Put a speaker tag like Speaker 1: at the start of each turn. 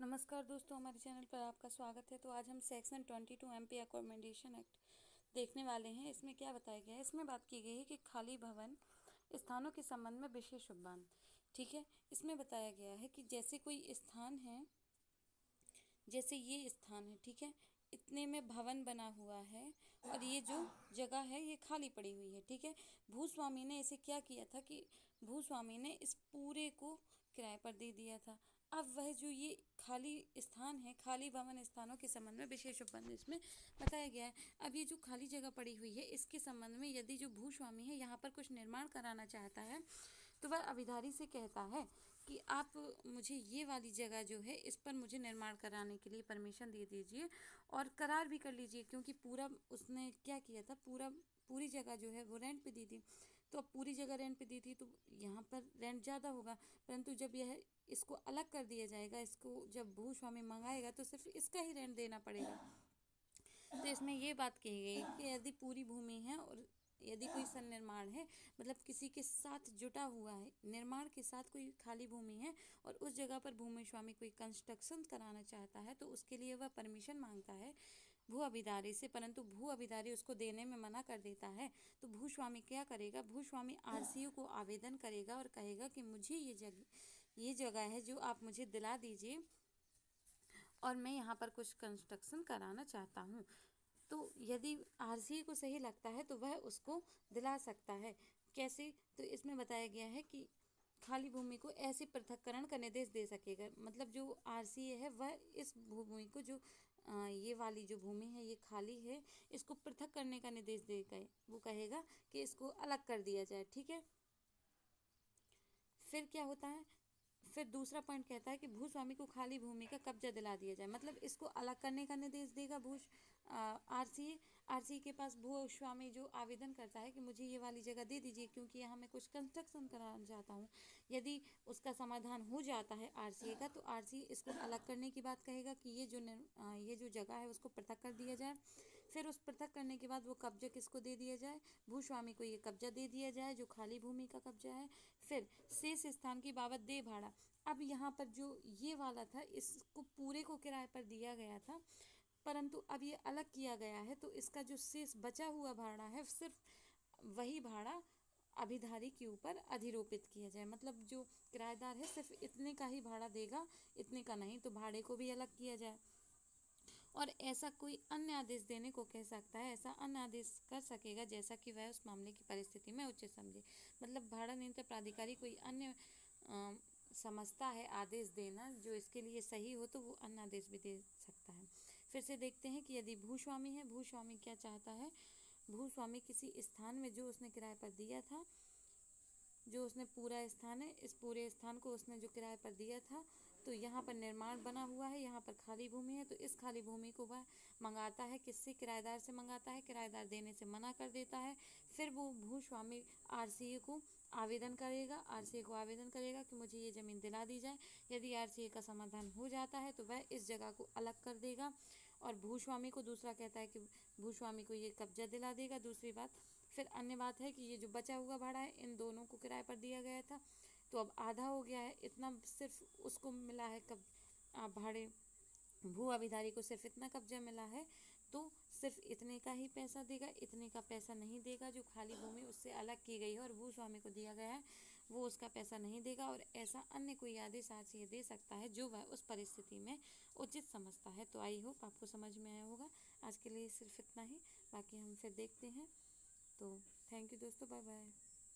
Speaker 1: नमस्कार दोस्तों, हमारे चैनल पर आपका स्वागत है। तो आज हम सेक्शन 22 एमपी अकोमोडेशन एक्ट देखने वाले हैं। इसमें क्या बताया गया है? इसमें बात की गई है कि खाली भवन स्थानों के संबंध में विशेष उपबंध। ठीक है, इसमें बताया गया है कि जैसे कोई स्थान है, जैसे ये स्थान है, ठीक है, इतने में भवन बना हुआ है और ये जो जगह है ये खाली पड़ी हुई है। ठीक है, भूस्वामी ने इसे क्या किया था कि भूस्वामी ने इस पूरे को किराए पर दे दिया था। अब वह जो ये खाली स्थान है, खाली भवन स्थानों के संबंध में विशेष उपबंध इसमें बताया गया है। अब ये जो खाली जगह पड़ी हुई है इसके संबंध में यदि जो भूस्वामी है यहाँ पर कुछ निर्माण कराना चाहता है तो वह अभिधारी से कहता है कि आप मुझे ये वाली जगह जो है इस पर मुझे निर्माण कराने के लिए परमिशन दे दीजिए और करार भी कर लीजिए, क्योंकि पूरा उसने क्या किया था, पूरी जगह जो है वो रेंट पे दी थी। तो अब पूरी जगह रेंट पे दी थी तो यहाँ पर रेंट ज़्यादा होगा, परंतु जब यह इसको अलग कर दिया जाएगा, इसको जब भूस्वामी मंगाएगा तो सिर्फ इसका ही रेंट देना पड़ेगा। तो इसमें ये बात कही गई कि यदि पूरी भूमि है और यदि कोई सन्निर्माण है, मतलब किसी के साथ जुटा हुआ है, निर्माण के साथ कोई खाली भूमि है और उस जगह पर भूमि स्वामी कोई कंस्ट्रक्शन कराना चाहता है तो उसके लिए वह परमिशन मांगता है भू अभिधारी से, परंतु भू अभिधारी उसको देने में मना कर देता है। तो भूस्वामी क्या करेगा? भूस्वामी आरसीओ को आवेदन करेगा और कहेगा कि मुझे ये जगह है जो आप मुझे दिला दीजिए और मैं यहाँ पर कुछ कंस्ट्रक्शन कराना चाहता हूँ। तो यदि आरसीए को सही लगता है तो वह उसको दिला सकता है। कैसे? तो इसमें बताया गया है कि खाली भूमि को ऐसे पृथक्करण का निर्देश दे सकेगा, मतलब जो आरसीए है वह इस भूमि को जो ये वाली जो भूमि है ये खाली है, इसको पृथक करने का निर्देश देगा। वो कहेगा कि इसको अलग कर दिया जाए। ठीक है, फिर क्या होता है? फिर दूसरा पॉइंट कहता है कि भूस्वामी को खाली भूमि का कब्जा दिला दिया जाए, मतलब इसको अलग करने का निर्देश देगा आरसीए के पास भूस्वामी जो आवेदन करता है कि मुझे ये वाली जगह दे दीजिए क्योंकि यहाँ मैं कुछ कंस्ट्रक्शन कराना चाहता हूँ। यदि उसका समाधान हो जाता है आरसीए का तो आरसीए इसको अलग करने की बात कहेगा कि ये जो जगह है उसको पृथक कर दिया जाए। फिर उस पृथक करने के बाद वो कब्जा किसको दे दिया जाए? भूस्वामी को ये कब्जा दे दिया जाए जो खाली भूमि का कब्जा है। फिर शेष स्थान की बाबत दे भाड़ा। अब यहाँ पर जो ये वाला था इसको पूरे को किराए पर दिया गया था, परंतु अब ये अलग किया गया है तो इसका जो शेष बचा हुआ भाड़ा है सिर्फ वही भाड़ा अभिधारी के ऊपर अधिरोपित किया जाए, मतलब जो किराएदार है सिर्फ इतने का ही भाड़ा देगा, इतने का नहीं, तो भाड़े को भी अलग किया जाए। और ऐसा कोई अन्य आदेश देने को कह सकता है, ऐसा अन्य आदेश कर सकेगा जैसा कि वह उस मामले की परिस्थिति में उचित समझे। मतलब भाड़ा नियंत्रण प्राधिकारी कोई अन्य समझता है आदेश देना जो इसके लिए सही हो तो वो अन्य आदेश भी दे सकता है। फिर से देखते हैं कि यदि भूस्वामी है, भूस्वामी क्या चाहता है? भूस्वामी किसी स्थान में जो उसने किराए पर दिया था, जो उसने पूरा स्थान है, इस पूरे स्थान को उसने जो किराए पर दिया था, तो यहाँ पर निर्माण बना हुआ है, यहाँ पर खाली भूमि है, तो इस खाली भूमि को वह मंगाता है। किससे? किराएदार से मंगाता है। किराएदार देने से मना कर देता है। फिर वो भूस्वामी आरसीए को आवेदन करेगा कि मुझे ये ज़मीन दिला दी जाए। यदि आरसीए का समाधान हो जाता है तो वह इस जगह को अलग कर देगा और भूस्वामी को दूसरा कहता है कि भूस्वामी को ये कब्जा दिला देगा। दूसरी बात, फिर अन्य बात है कि ये जो बचा हुआ भाड़ा है इन दोनों को किराए पर दिया गया था तो अब आधा हो गया है, इतना सिर्फ उसको मिला है भाड़े भू अभिधारी को सिर्फ इतना कब्जा मिला है तो सिर्फ इतने का ही पैसा देगा, इतने का पैसा नहीं देगा। जो खाली भूमि उससे अलग की गई है और भूस्वामी को दिया गया है वो उसका पैसा नहीं देगा। और ऐसा अन्य कोई आदेश आरसीए दे सकता है जो वह उस परिस्थिति में उचित समझता है। तो आई होप आपको समझ में आया होगा। आज के लिए सिर्फ इतना ही, बाकी हम फिर देखते हैं। तो थैंक यू दोस्तों, बाय बाय।